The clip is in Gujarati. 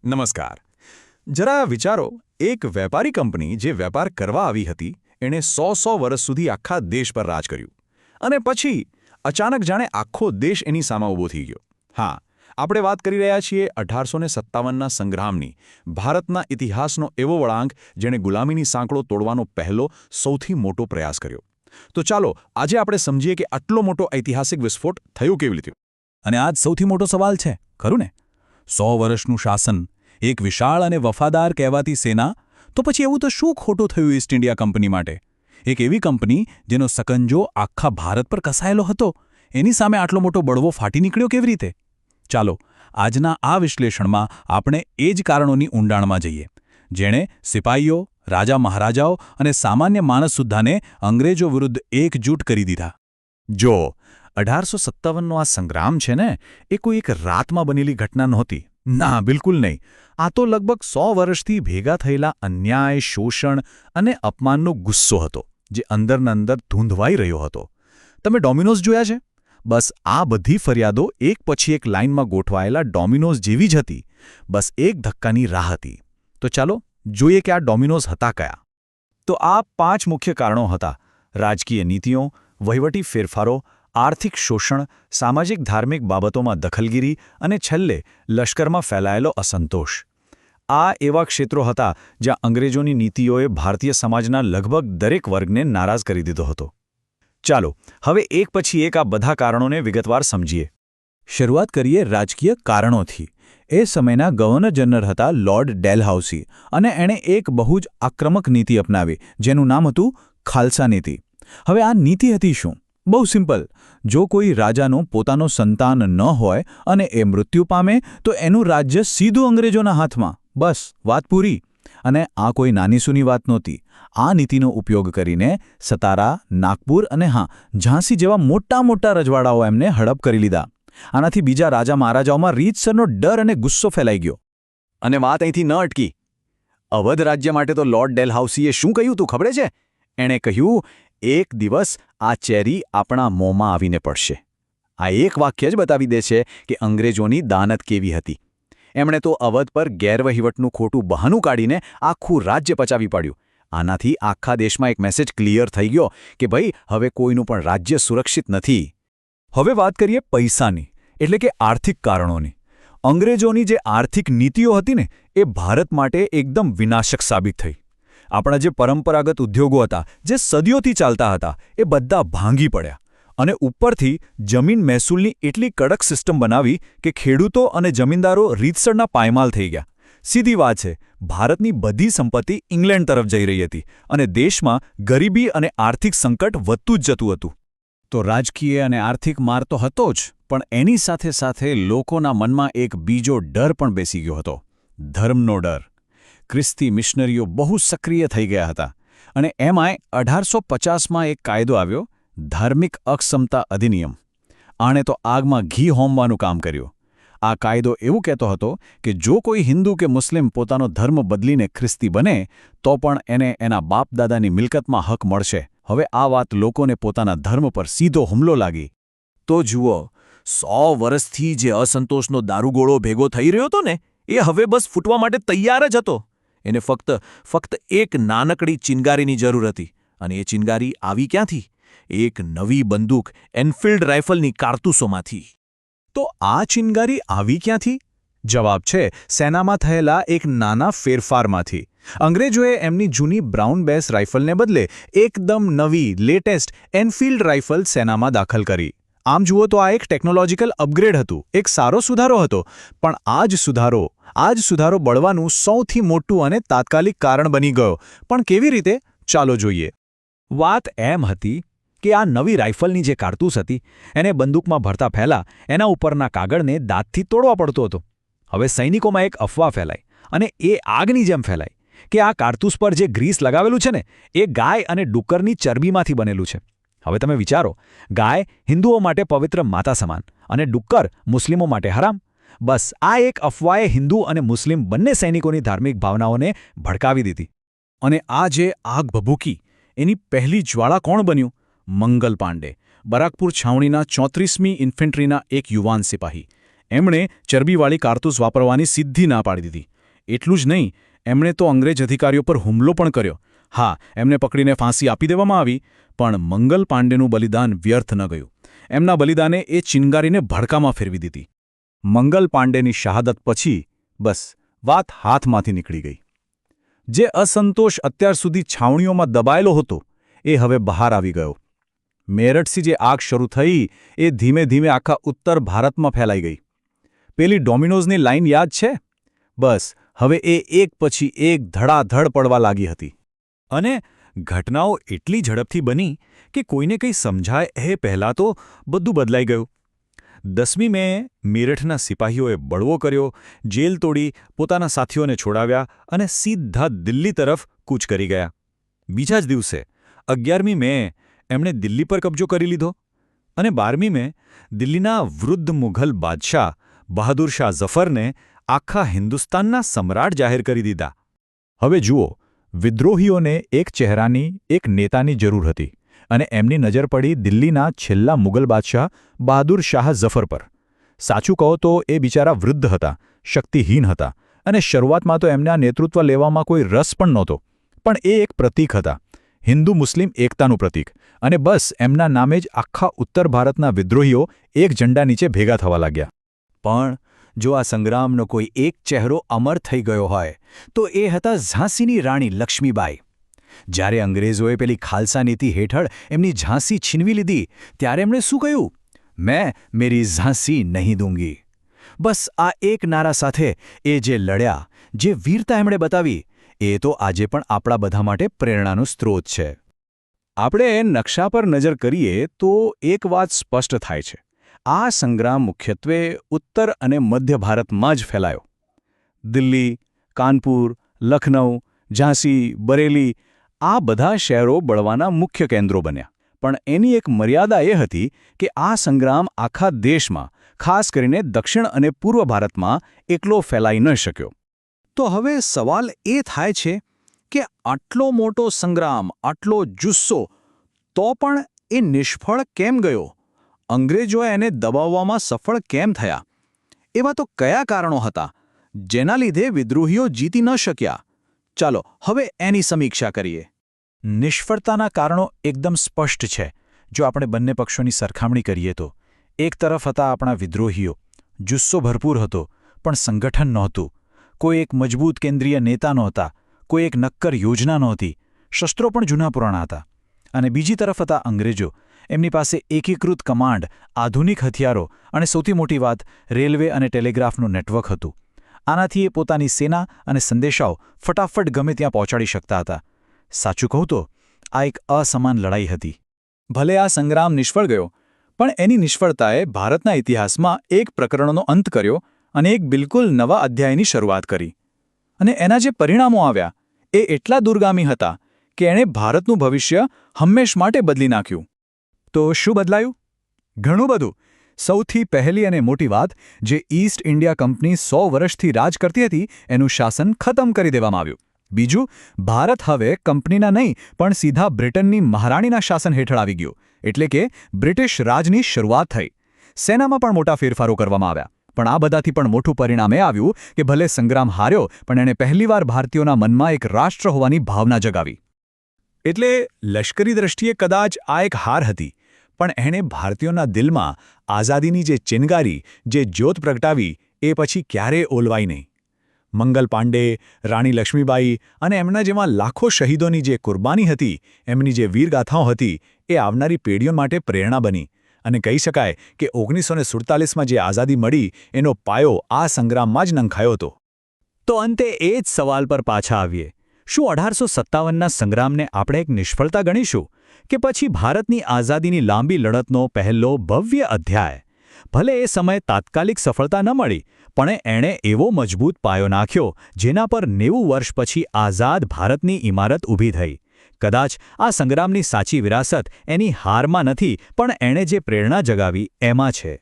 નમસ્કાર. જરા વિચારો, એક વેપારી કંપની જે વેપાર કરવા આવી હતી એણે 100 વર્ષ સુધી આખા દેશ પર રાજ કર્યું અને પછી અચાનક જાણે આખો દેશ એની સામે ઊભો થઈ ગયો. હા, આપણે વાત કરી રહ્યા છીએ 1857ના સંગ્રામની, ભારતના ઇતિહાસનો એવો વળાંક જેણે ગુલામીની સાંકળો તોડવાનો પહેલો સૌથી મોટો પ્રયાસ કર્યો. તો ચાલો આજે આપણે સમજીએ કે આટલો મોટો ઐતિહાસિક વિસ્ફોટ થયો કેવી રીતે. અને આજ સૌથી મોટો સવાલ છે, ખરું ને? 100 વર્ષનું શાસન, એક વિશાળ અને વફાદાર કહેવાતી સેના, તો પછી એવું તો શું ખોટું થયું ઈસ્ટ ઇન્ડિયા કંપની માટે? એક એવી કંપની જેનો સકંજો આખા ભારત પર કસાયેલો હતો, એની સામે આટલો મોટો બળવો ફાટી નીકળ્યો કેવી રીતે? ચાલો આજના આ વિશ્લેષણમાં આપણે એ જ કારણોની ઊંડાણમાં જઈએ, જેણે સિપાહીઓ, રાજા મહારાજાઓ અને સામાન્ય માણસ સુદ્ધાને અંગ્રેજો વિરુદ્ધ એકજૂટ કરી દીધા. જો 1857નો આ સંગ્રામ છે ને, એ કોઈ એક રાતમાં બનેલી ઘટના નહોતી. ના, બિલકુલ નહીં. આ તો લગભગ 100 વર્ષથી ભેગા થયેલા અન્યાય, શોષણ અને અપમાનનો ગુસ્સો હતો, જે અંદરના અંદર ધૂંધવાઈ રહ્યો હતો. તમે ડોમિનોઝ જોયા છે? બસ આ બધી ફરિયાદો એક પછી એક લાઇનમાં ગોઠવાયેલા ડોમિનોઝ જેવી જ હતી. બસ એક ધક્કાની રાહ હતી. તો ચાલો જોઈએ કે આ ડોમિનોઝ હતા કયા. તો આ 5 મુખ્ય કારણો હતા: રાજકીય નીતિઓ, વહીવટી ફેરફારો, આર્થિક શોષણ, સામાજિક ધાર્મિક બાબતોમાં દખલગીરી અને છેલ્લે લશ્કરમાં ફેલાયેલો અસંતોષ. આ એવા ક્ષેત્રો હતા જ્યાં અંગ્રેજોની નીતિઓએ ભારતીય સમાજના લગભગ દરેક વર્ગને નારાજ કરી દીધો હતો. ચાલો હવે એક પછી એક આ બધા કારણોને વિગતવાર સમજીએ. શરૂઆત કરીએ રાજકીય કારણોથી. એ સમયના ગવર્નર જનરલ હતા લોર્ડ ડેલહાઉસી, અને એણે એક બહુ જ આક્રમક નીતિ અપનાવી, જેનું નામ હતું ખાલસા નીતિ. હવે આ નીતિ હતી શું? બહુ સિમ્પલ. જો કોઈ રાજાનું પોતાનું સંતાન ન હોય અને એ મૃત્યુ પામે તો એનું રાજ્ય સીધું અંગ્રેજોના હાથમાં. બસ વાત પૂરી. અને આ કોઈ નાનીસૂની વાત નહોતી. આ નીતિનો ઉપયોગ કરીને સતારા, નાગપુર અને ઝાંસી જેવા મોટા મોટા રજવાડાઓ એમને હડપ કરી લીધા. આનાથી બીજા રાજા મહારાજાઓમાં રીતસરનો ડર અને ગુસ્સો ફેલાઈ ગયો. અને વાત અહીંથી ન અટકી. અવધ રાજ્ય માટે તો લોર્ડ ડેલહાઉસીએ શું કહ્યું તું ખબર છે? એણે કહ્યું, એક દિવસ આ ચેરી આપણા મોંમાં આવીને પડશે. આ એક વાક્ય જ બતાવી દે છે કે અંગ્રેજોની દાનત કેવી હતી. એમણે તો અવધ પર ગેરવહીવટનું ખોટું બહાનું કાઢીને આખું રાજ્ય પચાવી પાડ્યું. આનાથી આખા દેશમાં એક મેસેજ ક્લિયર થઈ ગયો કે ભાઈ, હવે કોઈનું પણ રાજ્ય સુરક્ષિત નથી. હવે વાત કરીએ પૈસાની, એટલે કે આર્થિક કારણોની. અંગ્રેજોની જે આર્થિક નીતિઓ હતી ને, એ ભારત માટે એકદમ વિનાશક સાબિત થઈ. આપણા જે પરંપરાગત ઉદ્યોગો હતા, જે સદીઓથી ચાલતા હતા, એ બધા ભાંગી પડ્યા. અને ઉપરથી જમીન મહેસૂલની એટલી કડક સિસ્ટમ બનાવી કે ખેડૂતો અને જમીનદારો રીતસરના પાયમાલ થઈ ગયા. સીધી વાત છે, ભારતની બધી સંપત્તિ ઇંગ્લેન્ડ તરફ જઈ રહી હતી અને દેશમાં ગરીબી અને આર્થિક સંકટ વધતું જ જતું હતું. તો રાજકીય અને આર્થિક માર તો હતો જ, પણ એની સાથે સાથે લોકોના મનમાં એક બીજો ડર પણ બેસી ગયો હતો: ધર્મનો ડર. ખ્રિસ્તી મિશનરીઓ બહુ સક્રિય થઈ ગયા હતા અને એમાંય 1850માં એક કાયદો આવ્યો, ધાર્મિક અક્ષમતા અધિનિયમ. આણે તો આગમાં ઘી હોમવાનું કામ કર્યું. આ કાયદો એવું કહેતો હતો કે જો કોઈ હિન્દુ કે મુસ્લિમ પોતાનો ધર્મ બદલીને ખ્રિસ્તી બને તો પણ એને એના બાપ દાદાની મિલકતમાં હક મળશે. હવે આ વાત લોકોને પોતાના ધર્મ પર સીધો હુમલો લાગી. તો જુઓ, 100 વર્ષથી જે અસંતોષનો દારૂગોળો ભેગો થઈ રહ્યો હતો ને, એ હવે બસ ફૂટવા માટે તૈયાર જ હતો. એને ફક્ત એક નાનકડી ચિનગારીની જરૂર હતી. અને એ ચિનગારી આવી ક્યાંથી? એક નવી બંદૂક, એનફિલ્ડ રાઇફલની કારતૂસોમાંથી. તો આ ચિનગારી આવી ક્યાંથી? જવાબ છે સેનામાં થયેલા એક નાના ફેરફારમાંથી. અંગ્રેજોએ એમની જૂની બ્રાઉન બેસ રાઇફલને બદલે એકદમ નવી, લેટેસ્ટ એનફિલ્ડ રાઇફલ સેનામાં દાખલ કરી. આમ જુઓ તો આ એક ટેકનોલોજીકલ અપગ્રેડ હતું, એક સારો સુધારો હતો. પણ આ જ સુધારો બળવાનું સૌથી મોટું અને તાત્કાલિક કારણ બની ગયો. પણ કેવી રીતે? ચાલો જોઈએ. વાત એમ હતી કે આ નવી રાઇફલની જે કારતૂસ હતી, એને બંદૂકમાં ભરતા પહેલા એના ઉપરના કાગળને દાંતથી તોડવા પડતો હતો. હવે સૈનિકોમાં એક અફવા ફેલાઈ, અને એ આગની જેમ ફેલાઈ, કે આ કારતૂસ પર જે ગ્રીસ લગાવેલું છે ને, એ ગાય અને ડુક્કરની ચરબીમાંથી બનેલું છે. હવે તમે વિચારો, ગાય હિન્દુઓ માટે પવિત્ર માતા સમાન અને ડુક્કર મુસ્લિમો માટે હરામ. બસ આ એક અફવાએ હિન્દુ અને મુસ્લિમ બંને સૈનિકોની ધાર્મિક ભાવનાઓને ભડકાવી દીધી. અને આ જે આગ ભભૂકી, એની પહેલી જ્વાળા કોણ બન્યું? મંગલ પાંડે, બરાકપુર છાવણીના 34મી ઇન્ફેન્ટ્રીના એક યુવાન સિપાહી. એમણે ચરબીવાળી કારતૂસ વાપરવાની સિદ્ધિ ના પાડી દીધી. એટલું જ નહીં, એમણે તો અંગ્રેજ અધિકારીઓ પર હુમલો પણ કર્યો. હા, એમને પકડીને ફાંસી આપી દેવામાં આવી, પણ મંગલ પાંડેનું બલિદાન વ્યર્થ ન ગયું. એમના બલિદાને એ ચિનગારીને ભડકામાં ફેરવી દીધી. મંગલ પાંડેની શહાદત પછી બસ વાત હાથમાંથી નીકળી ગઈ. જે અસંતોષ અત્યાર સુધી છાવણીઓમાં દબાયેલો હતો એ હવે બહાર આવી ગયો. મેરઠથી જે આગ શરૂ થઈ એ ધીમે ધીમે આખા ઉત્તર ભારતમાં ફેલાઈ ગઈ. પેલી ડોમિનોઝની લાઈન યાદ છે? બસ હવે એ એક પછી એક ધડાધડ પડવા લાગી હતી. અને ઘટનાઓ એટલી ઝડપથી બની કે કોઈને કંઈ સમજાય એ પહેલાં તો બધું બદલાઈ ગયું. 10મી મે મેરઠના સિપાહીઓએ બળવો કર્યો, જેલ તોડી પોતાના સાથીઓને છોડાવ્યા અને સીધા દિલ્હી તરફ કૂચ કરી ગયા. બીજા જ દિવસે 11મી મે એમણે દિલ્હી પર કબજો કરી લીધો અને 12મી મે દિલ્હીના વૃદ્ધ મુઘલ બાદશાહ બહાદુર શાહ ઝફરને આખા હિન્દુસ્તાનના સમ્રાટ જાહેર કરી દીધા. હવે જુઓ, વિદ્રોહીઓને એક ચહેરાની, એક નેતાની જરૂર હતી અને એમની નજર પડી દિલ્હીના છેલ્લા મુગલ બાદશાહ બહાદુર શાહ ઝફર પર. સાચું કહો તો એ બિચારા વૃદ્ધ હતા, શક્તિહીન હતા અને શરૂઆતમાં તો એમના નેતૃત્વ લેવામાં કોઈ રસ પણ નહોતો. પણ એ એક પ્રતીક હતા, હિન્દુ મુસ્લિમ એકતાનું પ્રતીક, અને બસ એમના નામે જ આખા ઉત્તર ભારતના વિદ્રોહીઓ એક ઝંડા નીચે ભેગા થવા લાગ્યા. પણ જો આ સંગ્રામનો કોઈ એક ચહેરો અમર થઈ ગયો હોય તો એ હતા ઝાંસીની રાણી લક્ષ્મીબાઈ. જ્યારે અંગ્રેજોએ પેલી ખાલસા નીતિ હેઠળ એમની ઝાંસી છીનવી લીધી ત્યારે એમણે શું કહ્યું? મેં મેરી ઝાંસી નહીં દૂંગી. બસ આ એક નારા સાથે એ જે લડ્યા, જે વીરતા એમણે બતાવી, એ તો આજે પણ આપણા બધા માટે પ્રેરણાનો સ્ત્રોત છે. આપણે નકશા પર નજર કરીએ તો એક વાત સ્પષ્ટ થાય છે. આ સંગ્રામ મુખ્યત્વે ઉત્તર અને મધ્ય ભારતમાં જ ફેલાયો. દિલ્હી, કાનપુર, લખનઉ, ઝાંસી, બરેલી આ બધા શહેરો બળવાના મુખ્ય કેન્દ્રો બન્યા. પણ એની એક મર્યાદા એ હતી કે આ સંગ્રામ આખા દેશમાં, ખાસ કરીને દક્ષિણ અને પૂર્વ ભારતમાં એકલો ફેલાઈ ન શક્યો. તો હવે સવાલ એ થાય છે કે આટલો મોટો સંગ્રામ, આટલો જુસ્સો, તો પણ એ નિષ્ફળ કેમ ગયો? અંગ્રેજોએ એને દબાવવામાં સફળ કેમ થયા? એવા તો કયા કારણો હતા જેના લીધે વિદ્રોહીઓ જીતી ન શક્યા? ચાલો હવે એની સમીક્ષા કરીએ. નિષ્ફળતાના કારણો એકદમ સ્પષ્ટ છે જો આપણે બંને પક્ષોની સરખામણી કરીએ તો. એક તરફ હતા આપણા વિદ્રોહીઓ. જુસ્સો ભરપૂર હતો, પણ સંગઠન નહોતું. કોઈ એક મજબૂત કેન્દ્રીય નેતા નહોતા, કોઈ એક નક્કર યોજના નહોતી, શસ્ત્રો પણ જૂના પુરાણા હતા. અને બીજી તરફ હતા અંગ્રેજો. એમની પાસે એકીકૃત કમાન્ડ, આધુનિક હથિયારો અને સૌથી મોટી વાત રેલવે અને ટેલિગ્રાફનું નેટવર્ક હતું. આનાથી એ પોતાની સેના અને સંદેશાઓ ફટાફટ ગમે ત્યાં પહોંચાડી શકતા હતા. સાચું કહું તો આ એક અસમાન લડાઈ હતી. ભલે આ સંગ્રામ નિષ્ફળ ગયો, પણ એની નિષ્ફળતાએ ભારતના ઇતિહાસમાં એક પ્રકરણનો અંત કર્યો અને એક બિલકુલ નવા અધ્યાયની શરૂઆત કરી. અને એના જે પરિણામો આવ્યા એ એટલા દૂરગામી હતા કે એણે ભારતનું ભવિષ્ય હંમેશ માટે બદલી નાખ્યું. તો શું બદલાયું? ઘણું બધું. સૌથી પહેલી અને મોટી વાત, જે ઈસ્ટ ઇન્ડિયા કંપની 100 વર્ષથી રાજ કરતી હતી એનું શાસન ખતમ કરી દેવામાં આવ્યું. બીજું, ભારત હવે કંપનીના નહીં પણ સીધા બ્રિટનની મહારાણીના શાસન હેઠળ આવી ગયું. એટલે કે બ્રિટિશ રાજની શરૂઆત થઈ. સેનામાં પણ મોટા ફેરફારો કરવામાં આવ્યા. પણ આ બધાથી પણ મોટું પરિણામ એ આવ્યું કે ભલે સંગ્રામ હાર્યો, પણ એણે પહેલીવાર ભારતીયોના મનમાં એક રાષ્ટ્ર હોવાની ભાવના જગાવી. એટલે લશ્કરી દ્રષ્ટિએ કદાચ આ એક હાર હતી, પણ એણે ભારતીયોના દિલમાં આઝાદીની જે ચિનગારી, જે જ્યોત પ્રગટાવી, એ પછી ક્યારેય ઓલવાઈ નહીં. મંગલ પાંડે, રાણી લક્ષ્મીબાઈ અને એમના જેવા લાખો શહીદોની જે કુરબાની હતી, એમની જે વીરગાથાઓ હતી, એ આવનારી પેઢીઓ માટે પ્રેરણા બની. અને કહી શકાય કે 1947માં જે આઝાદી મળી એનો પાયો આ સંગ્રામમાં જ નંખાયો હતો. તો અંતે એ જ સવાલ પર પાછા આવીએ. શું 1857ના સંગ્રામને આપણે એક નિષ્ફળતા ગણીશું કે પછી ભારતની આઝાદીની લાંબી લડતનો પહેલો ભવ્ય અધ્યાય? ભલે એ સમયે તાત્કાલિક સફળતા ન મળી, પણ એણે એવો મજબૂત પાયો નાખ્યો જેના પર 90 વર્ષ પછી આઝાદ ભારતની ઇમારત ઊભી થઈ. કદાચ આ સંગ્રામની સાચી વિરાસત એની હારમાં નથી, પણ એણે જે પ્રેરણા જગાવી એમાં છે.